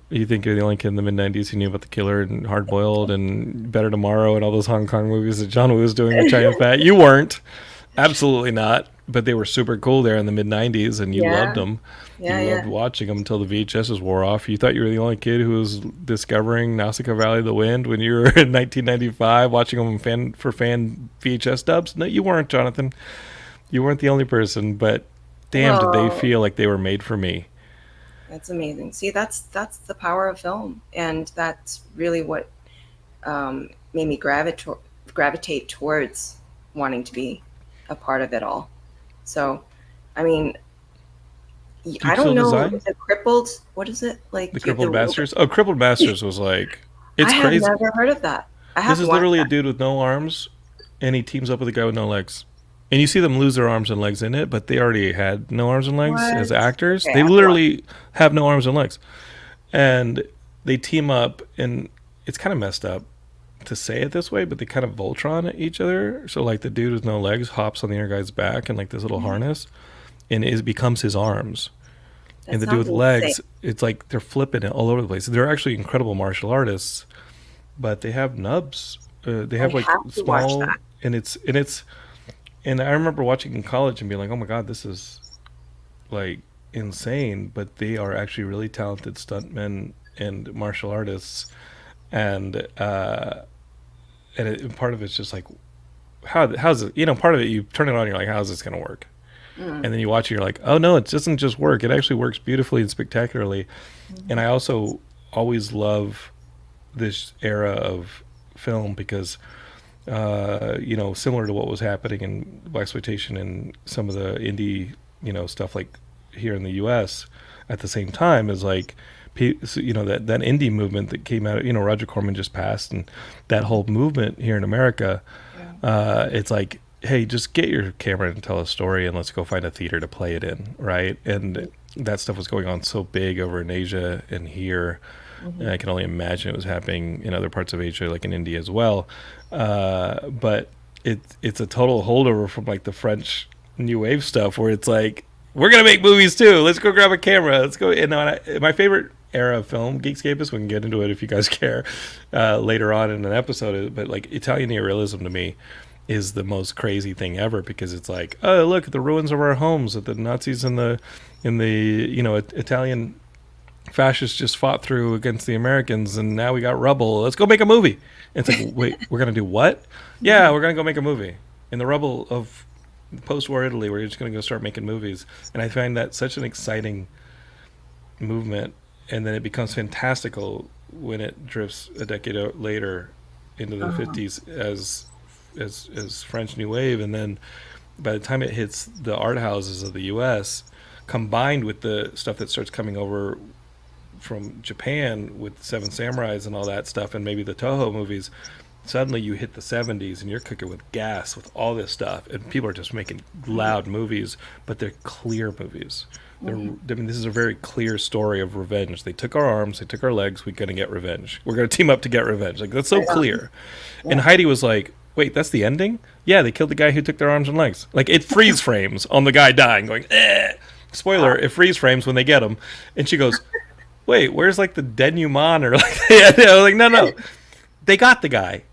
You think you're the only kid in the mid-90s who knew about the killer and Hard Boiled and Better Tomorrow and all those Hong Kong movies that John Woo was doing with China Fat. You weren't. Absolutely not. But they were super cool there in the mid-90s, and you loved them. Yeah, you loved watching them until the VHSs wore off. You thought you were the only kid who was discovering Nausicaa Valley of the Wind when you were in 1995 watching them for fan VHS dubs? No, you weren't, Jonathan. You weren't the only person, but damn, did they feel like they were made for me. That's amazing. See, that's the power of film, and that's really what made me gravitate towards wanting to be a part of it all. So, I mean, I don't know. The crippled, what is it like? The Crippled Masters. Oh, Crippled Masters was like, it's crazy. I have never heard of that. This is literally a dude with no arms, and he teams up with a guy with no legs. And you see them lose their arms and legs in it, but they already had no arms and legs as actors. Okay, they literally have no arms and legs. And they team up, and it's kind of messed up to say it this way, but they kind of Voltron at each other. So like the dude with no legs hops on the other guy's back in like this little harness, and it becomes his arms. And the dude with legs, it's like they're flipping it all over the place. They're actually incredible martial artists, but they have nubs. They have like small, and I remember watching in college and being like, oh my God, this is like insane. But they are actually really talented stuntmen and martial artists. And part of it's just like, how's it, part of it, you turn it on, you're like, how's this going to work? And then you watch it, you're like, oh no, it doesn't just work. It actually works beautifully and spectacularly. And I also always love this era of film because similar to what was happening in blaxploitation and some of the indie, stuff like here in the U.S. at the same time is like, that indie movement that came out. Roger Corman just passed, and that whole movement here in America, it's like, hey, just get your camera and tell a story, and let's go find a theater to play it in, right? And that stuff was going on so big over in Asia and here. And I can only imagine it was happening in other parts of Asia, like in India as well. But it's a total holdover from like the French New Wave stuff, where it's like, we're gonna make movies too. Let's go grab a camera. Let's go. And my favorite era of film, Geekscapists, we can get into it if you guys care later on in an episode. But like Italian neorealism to me is the most crazy thing ever, because it's like, oh, look at the ruins of our homes that the Nazis and the Italian fascists just fought through against the Americans, and now we got rubble. Let's go make a movie. And it's like, wait, we're gonna do what? Yeah, we're gonna go make a movie in the rubble of post-war Italy. We're just gonna go start making movies. And I find that such an exciting movement, and then it becomes fantastical when it drifts a decade later into the 50s as French New Wave, and then by the time it hits the art houses of the US, combined with the stuff that starts coming over from Japan with Seven Samurais and all that stuff, and maybe the Toho movies, suddenly you hit the 70s and you're cooking with gas with all this stuff, and people are just making loud movies, but they're clear movies. This is a very clear story of revenge. They took our arms, they took our legs, we're going to get revenge. We're going to team up to get revenge. Like, that's so clear. And Heidi was like, wait, that's the ending? Yeah, they killed the guy who took their arms and legs. Like, it freeze frames on the guy dying, going, eh. Spoiler, it freeze frames when they get him. And she goes, wait, where's like the denouement? Or like, I was like, no. They got the guy.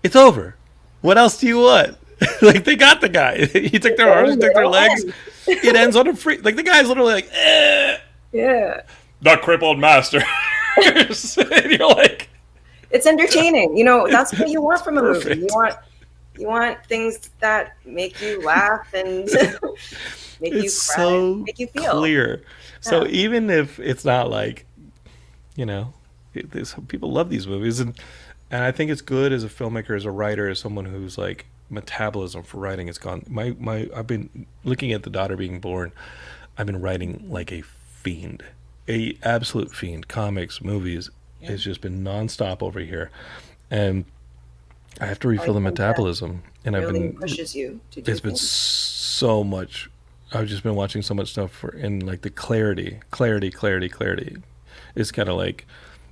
It's over. What else do you want? Like, they got the guy. He took their arms, he took their legs. It ends on a free. Like, the guy's literally like, eh. Yeah. The crippled master. And you're like, it's entertaining. That's what you want from a movie. You want things that make you laugh and make you cry, so make you feel clear. So even if it's not like, people love these movies, and I think it's good as a filmmaker, as a writer, as someone who's like, metabolism for writing has gone. I've been looking at The Daughter Being Born. I've been writing like a fiend, a absolute fiend. Comics, movies, it's just been nonstop over here, and I have to refill the metabolism. And really pushes you to do it's been so much. I've just been watching so much stuff in like the clarity. is kind of like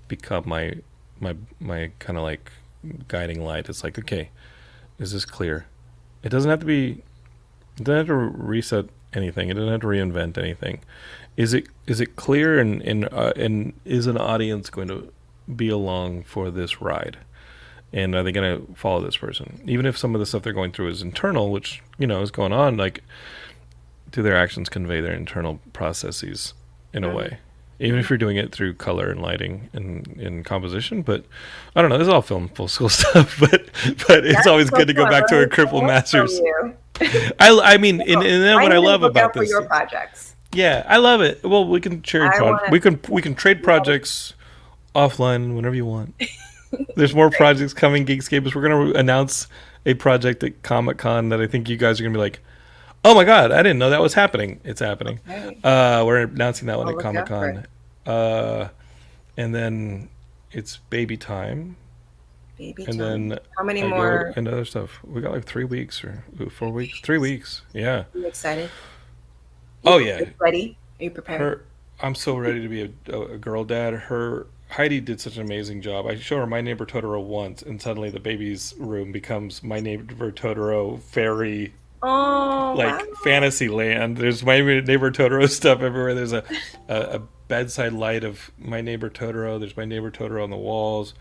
become my kind of like guiding light. It's like, okay, is this clear? It doesn't have to be. It doesn't have to reset anything. It doesn't have to reinvent anything. Is it clear, and is an audience going to be along for this ride? And are they going to follow this person? Even if some of the stuff they're going through is internal, which, is going on, like, do their actions convey their internal processes in a way? Even if you're doing it through color and lighting and in composition. But I don't know, this is all film full school stuff, but it's always good to go back to our Crippled Masters. I mean, and then what I love about this. For your projects. Yeah, I love it. Well, we can share we can trade projects offline whenever you want. There's more projects coming, Geekscapists. We're going to announce a project at Comic-Con that I think you guys are going to be like, oh my God, I didn't know that was happening. It's happening. Okay. We're announcing that one at Comic-Con. And then it's baby time. Baby and time. Then how many more? And other stuff. We got like 3 weeks or 4 weeks. 3 weeks. Yeah. Are you excited? Oh, yeah. Are you ready? Are you prepared? I'm so ready to be a girl dad. Heidi did such an amazing job. I showed her My Neighbor Totoro once, and suddenly the baby's room becomes My Neighbor Totoro fairy, fantasy land. There's My Neighbor Totoro stuff everywhere. There's a bedside light of My Neighbor Totoro. There's My Neighbor Totoro on the walls.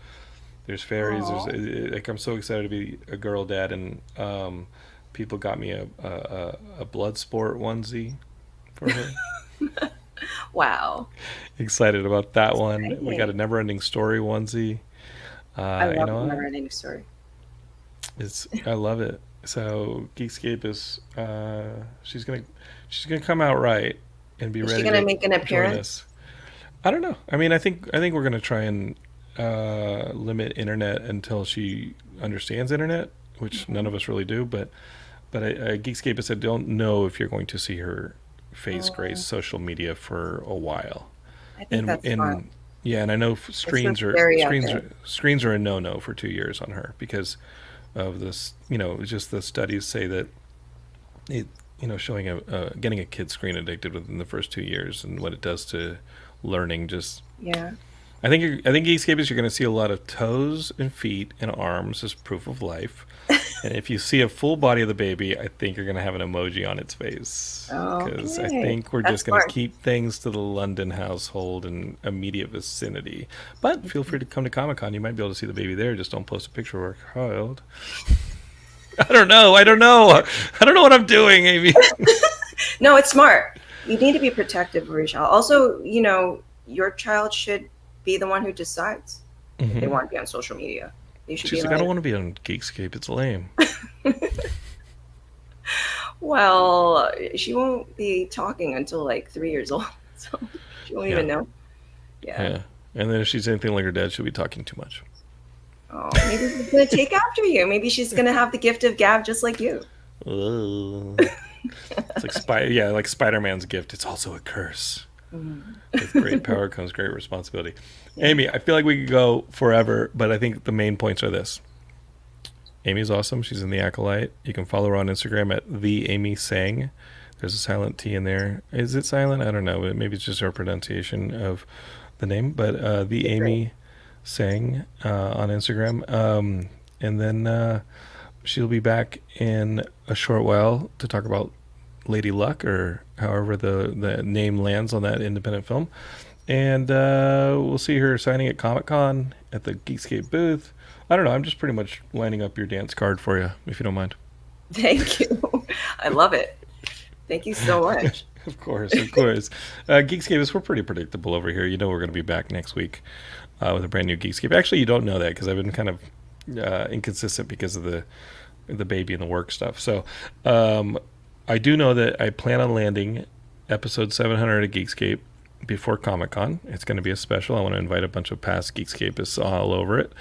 There's fairies. I'm so excited to be a girl dad, and people got me a blood sport onesie for her. Wow. Excited about that one. We got a Never Ending Story onesie. I love Never Ending Story. I love it. So Geekscape is she's gonna come out right and be ready. Is she gonna make an appearance? I don't know. I mean, I think we're gonna try and limit internet until she understands internet, which none of us really do. But Geekscape said, don't know if you're going to see her face grace social media for a while. I think that's fun. Yeah, and I know screens are a no for 2 years on her because of this. Just the studies say that it, showing getting a kid screen addicted within the first 2 years and what it does to learning. I think Geekscapists, you're going to see a lot of toes and feet and arms as proof of life. And if you see a full body of the baby, I think you're going to have an emoji on its face. Because I think we're just going to keep things to the London household and immediate vicinity. But feel free to come to Comic-Con. You might be able to see the baby there. Just don't post a picture of our child. I don't know. I don't know what I'm doing, Amy. No, it's smart. You need to be protective of your child. Also, your child should be the one who decides if they want to be on social media. She's like, I don't want to be on Geekscape. It's lame. Well, she won't be talking until like 3 years old, so she won't even know. Yeah. And then if she's anything like her dad, she'll be talking too much. Oh, maybe she's gonna take after you. Maybe she's gonna have the gift of gab just like you. It's like Spider-Man's gift. It's also a curse. With great power comes great responsibility. Yeah. Amy, I feel like we could go forever, but I think the main points are this. Amy's awesome. She's in the Acolyte. You can follow her on Instagram at the Amy Tsang. There's a silent T in there. Is it silent? I don't know. Maybe it's just her pronunciation of the name, but the Amy Tsang on Instagram. And then she'll be back in a short while to talk about Lady Luck, or however the name lands on that independent film. And we'll see her signing at Comic-Con at the Geekscape booth. I don't know. I'm just pretty much lining up your dance card for you, if you don't mind. Thank you. I love it. Thank you so much. Of course. Geekscapists, we're pretty predictable over here. We're going to be back next week with a brand new Geekscape. Actually, you don't know that because I've been kind of inconsistent because of the baby and the work stuff. So I do know that I plan on landing episode 700 of Geekscape before Comic-Con. It's going to be a special. I want to invite a bunch of past Geekscapists all over it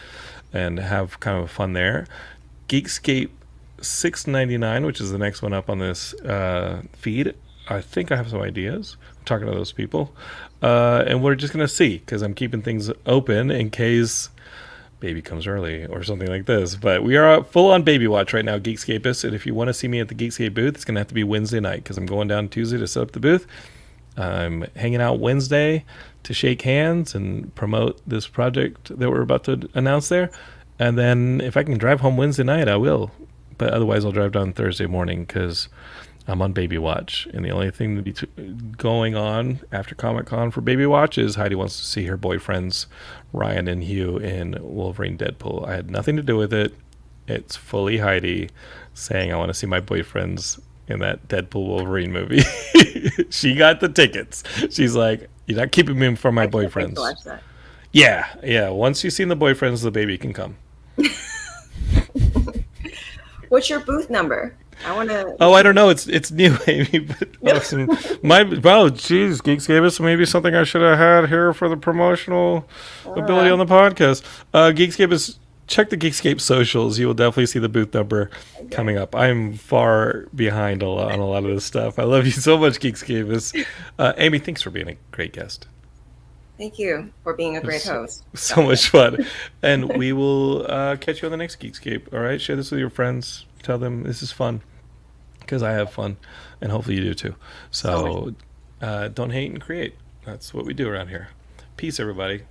and have kind of fun there. Geekscape 699, which is the next one up on this feed. I think I have some ideas. I'm talking to those people. And we're just going to see, because I'm keeping things open in case baby comes early or something like this. But we are full on baby watch right now, Geekscapists. And if you want to see me at the Geekscape booth, it's going to have to be Wednesday night, because I'm going down Tuesday to set up the booth. I'm hanging out Wednesday to shake hands and promote this project that we're about to announce there. And then if I can drive home Wednesday night, I will. But otherwise, I'll drive down Thursday morning because I'm on baby watch. And the only thing to be going on after Comic-Con for baby watch is Heidi wants to see her boyfriends, Ryan and Hugh, in Wolverine Deadpool. I had nothing to do with it. It's fully Heidi saying I want to see my boyfriends in that Deadpool Wolverine movie. She got the tickets. She's like, you're not keeping me from my boyfriends. Watch that. Yeah. Once you've seen the boyfriends, the baby can come. What's your booth number? I want to. Oh, I don't know. It's new, Amy. But awesome. Geekscapists, maybe something I should have had here for the promotional ability on the podcast. Geekscapists, check the Geekscape socials. You will definitely see the booth number coming up. I'm far behind on a lot of this stuff. I love you so much, Geekscapists. Amy, thanks for being a great guest. Thank you for being a great host. So much fun. And we will catch you on the next Geekscape. All right? Share this with your friends. Tell them this is fun. Because I have fun. And hopefully you do too. So don't hate and create. That's what we do around here. Peace, everybody.